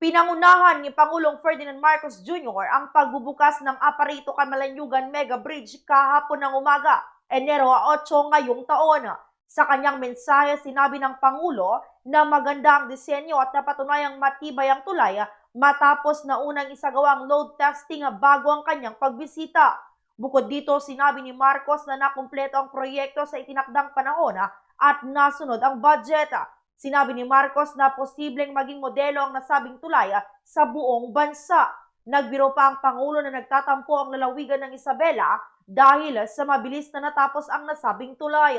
Pinangunahan ni Pangulong Ferdinand Marcos Jr. ang pagbubukas ng Aparito Camalanyugan Mega Bridge kahapon ng umaga, Enero 8 ngayong taon. Sa kanyang mensahe, sinabi ng Pangulo na maganda ang disenyo at napatunayang matibay ang tulay matapos na unang isagawang load testing bago ang kanyang pagbisita. Bukod dito, sinabi ni Marcos na nakumpleto ang proyekto sa itinakdang panahon at nasunod ang budget. Sinabi ni Marcos na posibleng maging modelo ang nasabing tulay sa buong bansa. Nagbiro pa ang Pangulo na nagtatampo ang lalawigan ng Isabela dahil sa mabilis na natapos ang nasabing tulay.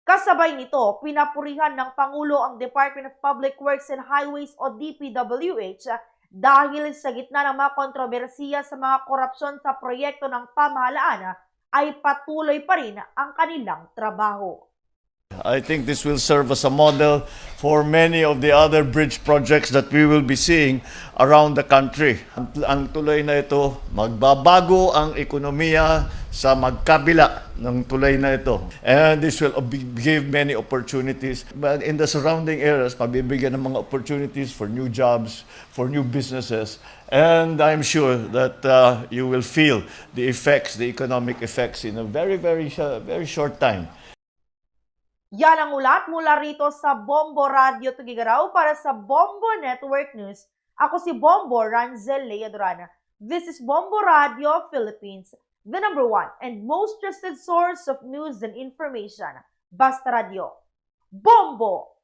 Kasabay nito, pinapurihan ng Pangulo ang Department of Public Works and Highways o DPWH dahil sa gitna ng mga kontrobersiya sa mga korupsyon sa proyekto ng pamahalaan ay patuloy pa rin ang kanilang trabaho. I think this will serve as a model for many of the other bridge projects that we will be seeing around the country. Ang tulay na ito, magbabago ang ekonomiya sa magkabila ng tulay na ito. And this will give many opportunities. But in the surrounding areas, mabibigyan ng mga opportunities for new jobs, for new businesses. And I'm sure that you will feel the effects, the economic effects in a very short time. Yan ang ulat mula rito sa Bombo Radio Tugigaraw para sa Bombo Network News. Ako si Bombo Ranzel Lea Durana. This is Bombo Radio Philippines, the #1 and most trusted source of news and information. Basta Radio. Bombo!